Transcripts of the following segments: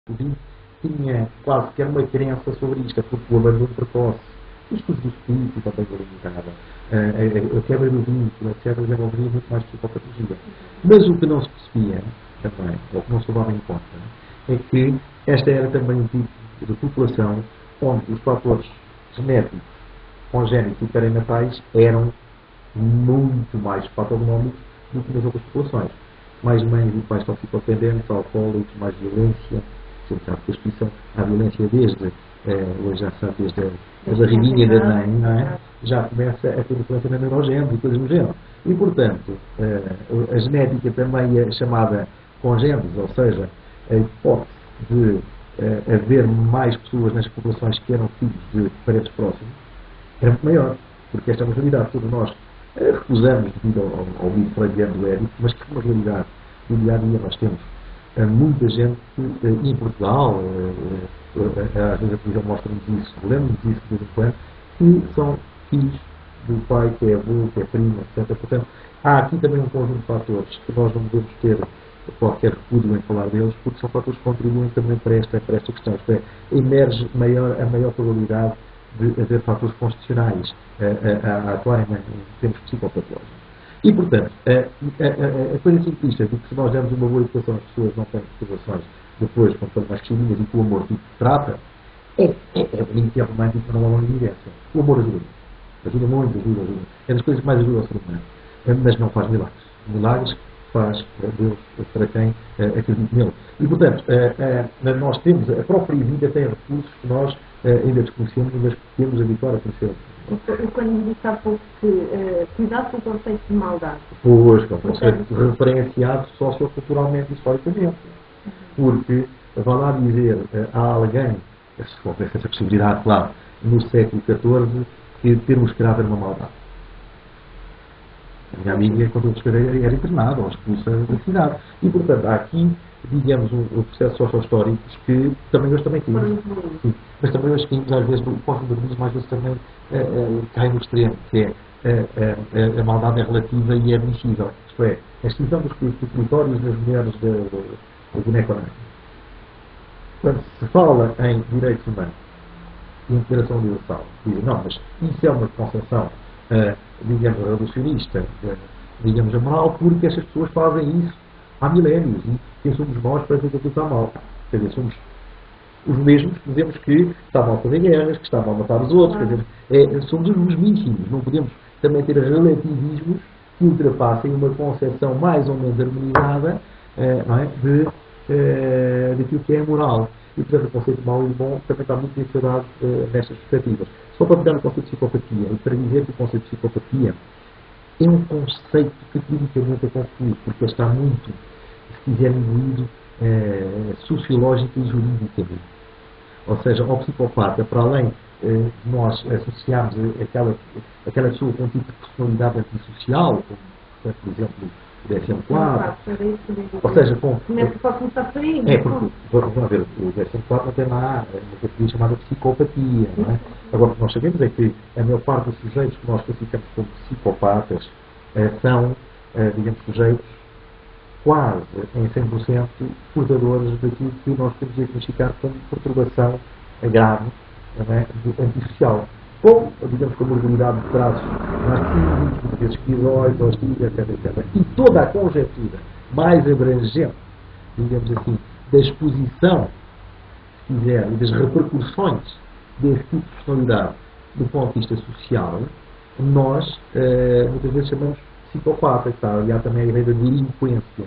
tinha quase que uma crença sobre isto, porque o abandono precoce, os estudos do espírito também limitava, a quebra do vínculo, etc., desenvolveria muito mais psicopatologia. Mas o que não se percebia também, ou que não se levava em conta, é que esta era também um tipo de população onde os fatores genéticos, congénitos e perinatais eram muito mais patognomicos do que nas outras populações. Mais mães e pais toxicodependentes, alcoólicos, mais violência. Você sabe que a exposição à violência desde, hoje já sabe, desde a barriguinha da mãe, não é? Já começa a ter influência na neurogênese e coisas do género. E, portanto, a genética também é chamada congênese, ou seja, a hipótese de haver mais pessoas nas populações que eram filhos de parentes próximos, era muito maior, porque esta é uma realidade. Todos nós recusamos devido ao mito freudiano do Édipo, mas que é uma realidade do dia a dia. Nós temos muita gente em Portugal, às vezes a televisão mostra-nos isso, lemos isso de vez em quando, que são filhos do pai, que é avô, que é primo, etc. Portanto, há aqui também um conjunto de fatores que nós não devemos ter qualquer repúdio em falar deles, porque são fatores que contribuem também para esta questão. Isto é, emerge a maior probabilidade de haver fatores constitucionais a atuarem em termos psicopatológicos. E, portanto, a coisa simplista de que se nós damos uma boa educação às pessoas, não têm situações depois, quando são mais crescidinhas e que o amor tipo trata, é bonito e é romântico, mas não há uma evidência. O amor ajuda. Ajuda muito, ajuda. É das coisas que mais ajudam ao ser humano. Mas não faz milagres. Milagres faz Deus para quem acredita nele. E, portanto, nós temos, a própria vida tem recursos que nós ainda desconhecemos, mas que temos a habituar a conhecer. Eu quando me disse há pouco que cuidado com o conceito de maldade. Pois, que é um conceito referenciado socioculturalmente e historicamente. Porque, vá lá dizer a alguém, se houvesse essa possibilidade, claro, no século XIV, que ter um escravo era uma maldade. A minha amiga, quando eu escrevi, era internada ou expulsa da cidade. E, portanto, há aqui, digamos, um processo sociohistóricos que também hoje também temos. Mas também hoje temos, às vezes, o pós-modernismo, às vezes também cai no extremo, que é a maldade é relativa e é admissível. Isto é, a extinção dos clitóris nas mulheres do boneco anão. Quando se fala em direitos humanos e integração universal, dizem, não, mas isso é uma concepção digamos, revolucionista, digamos, amoral, porque estas pessoas fazem isso há milénios e quem somos nós para dizer que aquilo está mal. Quer dizer, somos os mesmos que dizemos que está mal fazer guerras, que está mal matar os outros, quer dizer, somos os mesmíssimos. Não podemos também ter relativismos que ultrapassem uma concepção mais ou menos harmonizada não é, daquilo que é moral. E, portanto, o conceito de mau e bom também está muito encerrado nestas perspectivas. Só para pegar no conceito de psicopatia, e para dizer que o conceito de psicopatia é um conceito que clinicamente é confuso, porque ele está muito, se quiser, imbuído sociológico e juridicamente. Ou seja, ao psicopata, para além de nós associarmos aquela pessoa com um tipo de personalidade antissocial, como, por exemplo, o DSM-4, ou seja, com... Pode começar por aí. Porque, vamos ver, o DSM-4 não tem lá uma categoria chamada psicopatia, não é? Agora, o que nós sabemos é que a maior parte dos sujeitos que nós classificamos como psicopatas são, digamos, sujeitos quase em 100% portadores daquilo que nós podemos diagnosticar como perturbação grave, antissocial. Com, digamos, com a morbilidade de traços narcísicos, muitas vezes esquizoides, hostis, etc. E toda a conjectura mais abrangente, digamos assim, da exposição, se quiser, e das repercussões desse tipo de personalidade do ponto de vista social, nós muitas vezes chamamos psicopata, tá? E há também a ideia da delinquência,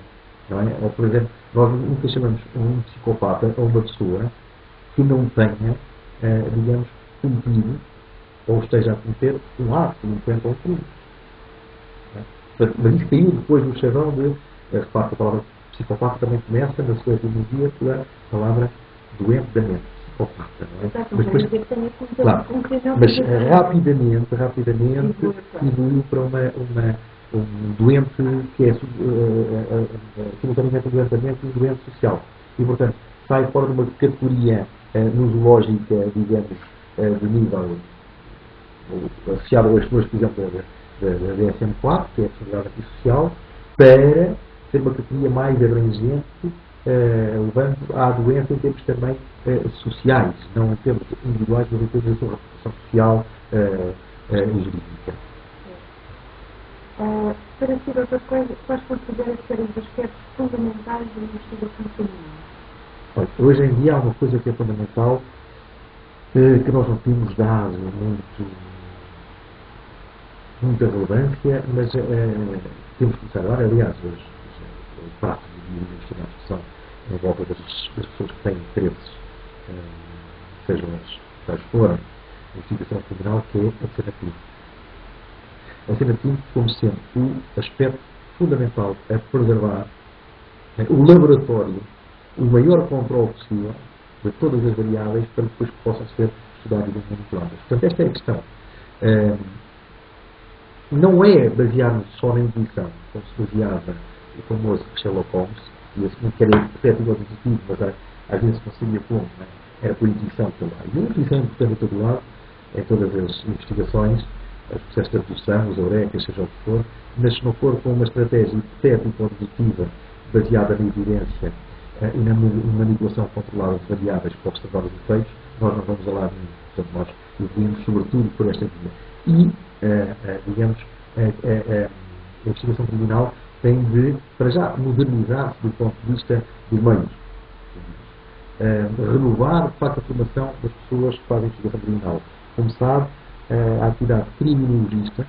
não é? Ou, por exemplo, nós nunca chamamos um psicopata a uma pessoa que não tenha, digamos, cometido ou esteja a cometer um ato delinquente ou um crime. Mas isso caiu depois no chavão de, repare que a palavra psicopata também começa na sua etimologia pela palavra doente da mente, psicopata, não é? Mas depois, claro, mas rapidamente evoluiu para um doente que é simultaneamente um doente da mente e um doente social. E, portanto, sai fora de uma categoria nosológica, digamos, de nível associado às pessoas, por exemplo, da DSM-4, que é a personalidade antissocial, para ser uma categoria mais abrangente levando à doença em termos também sociais, não em termos individuais, mas em termos da sua repercussão social e jurídica. Para si, doutor, quais considera ser os aspectos fundamentais da investigação criminal? Olha, hoje em dia há uma coisa que é fundamental, que nós não temos dado muita relevância, mas temos que começar a dar. Aliás, os pratos de investigação que são em volta das pessoas que têm interesses, sejam eles quais forem, a investigação criminal, que é a cena clínica. A cena clínica como sendo o aspecto fundamental a preservar, o laboratório, o maior controle possível de todas as variáveis para que depois possam ser estudadas e manipuladas. Portanto, esta é a questão. Não é baseado só na intuição, como se baseava o famoso Sherlock Holmes, e assim que era efetivo ou positivo, mas às vezes não sabia como, não é? Era por intuição que lá. E a intuição é importante em todo lado, em todas as investigações, os processos de abdução, os eurecas, seja o que for, mas se não for com uma estratégia hipotética ou dedutiva, baseada na evidência e na manipulação controlada de variáveis para observar os efeitos, nós não vamos a lado nenhum. Portanto, nós evoluímos sobretudo por esta via. E, digamos, a investigação criminal tem de, para já, modernizar-se do ponto de vista dos meios. Renovar, de facto, a formação das pessoas que fazem investigação criminal. Como sabe, a atividade criminologista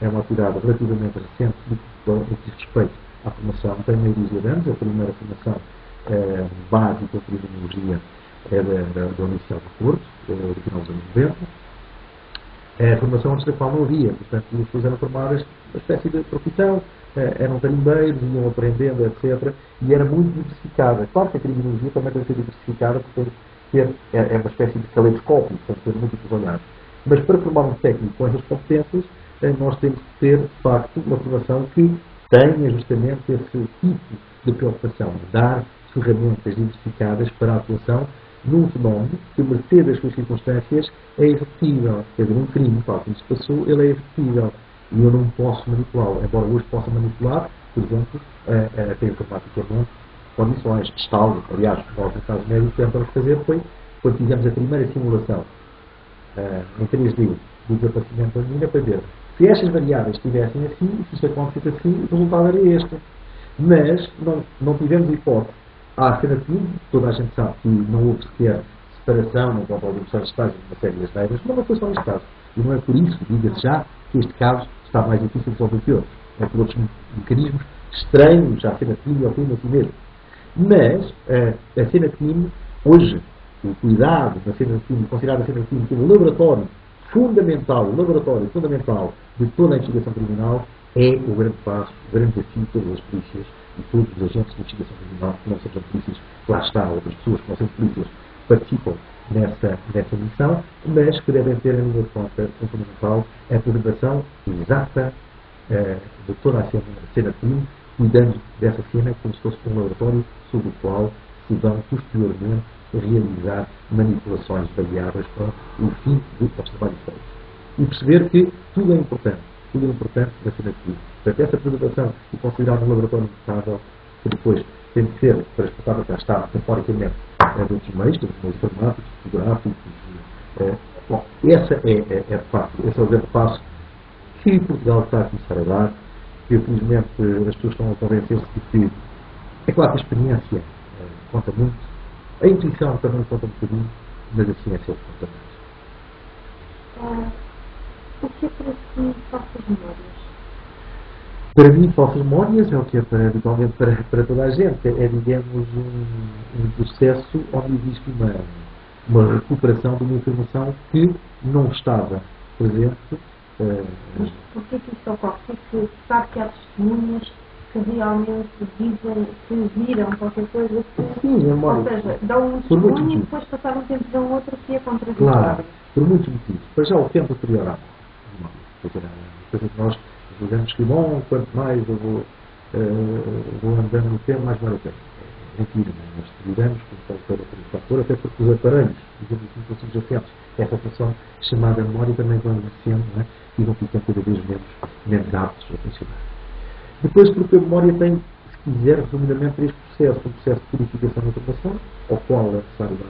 é uma atividade relativamente recente no que diz respeito à formação. Tem meio dúzia de anos. A primeira formação básica de criminologia é da Universidade do Porto, do final dos anos 90. A formação antes da qual não havia. Portanto, as pessoas eram formadas uma espécie de profissão, eram tarimbeiros, iam aprendendo, etc. E era muito diversificada. Claro que a criminologia também deve ser diversificada, porque é uma espécie de caleidoscópio, portanto, ter múltiplos olhares. Mas para formar um técnico com essas competências, nós temos que ter, de facto, uma formação que tenha justamente esse tipo de preocupação, de dar ferramentas diversificadas para a atuação num fenómeno que, mercê das suas circunstâncias, é irrepetível. Quer dizer, um crime, tal como se passou, ele é irrepetível. E eu não posso manipulá-lo. Embora hoje possa manipular, por exemplo, até informaticamente, condições de estado. Aliás, nós, no caso médico, tentamos fazer foi, quando fizemos a primeira simulação em 3D do desaparecimento da menina, para ver se estas variáveis estivessem assim, se isto acontecesse assim, o resultado era este. Mas não tivemos hipótese. Há a cena de tudo, toda a gente sabe que não houve sequer separação, não pode haver de estágios, uma série de regras, mas não foi só neste caso. E não é por isso, diga-se já, que este caso está mais difícil de resolver que outros. É por outros mecanismos estranhos à cena de crime e ao crime assim mesmo. Mas a cena de crime, hoje, o cuidado da cena de crime, considerar a cena de crime como o laboratório fundamental de toda a investigação criminal, é o grande passo, o grande desafio de todas as polícias e todos os agentes de investigação criminal, que não sejam polícias, lá está, outras pessoas que não são polícias, participam nessa missão, mas que devem ter, a minha conta, como fundamental, a preservação exata de toda a cena de crime, cuidando dessa cena como se fosse um laboratório sobre o qual se vão posteriormente realizar manipulações variáveis para o fim de observar efeitos. E perceber que tudo é importante na cena de crime. Portanto, essa preservação e considerar um laboratório impecável, que depois tem de ser transportada para estar temporicamente de outros meios, dos meios informáticos, fotográficos. Bom, esse é de facto, esse é o grande passo que Portugal está a começar a dar. E, felizmente, as pessoas estão a convencer-se de que, é claro que a experiência conta muito, a intuição também conta um bocadinho, mas a ciência conta mais. O que é para si falsas memórias? Para mim, falsas memórias é o que é habitualmente para toda a gente. É, digamos, um processo onde existe uma recuperação de uma informação que não estava presente. Mas porquê que isso ocorre? Porque sabe que há testemunhas que realmente dizem que viram qualquer coisa que... Sim, memória. Ou seja, dão um testemunho e depois passar um tempo dão outro que é contraditório. Claro, por muitos motivos. Para já o tempo anterior à memória. Coisa que nós julgamos que, bom, quanto mais eu vou andando no tempo, mais memória tenho. É mentira, nós estudaremos com qualquer outro fator, até porque os aparelhos, digamos assim, são subjacentes. Essa função chamada memória também vão envelhecendo, não é? E vão ficando cada vez menos aptos a funcionar. Depois, porque a memória tem, se quiser, resumidamente, este processo, um processo de purificação e automação, ao qual é necessário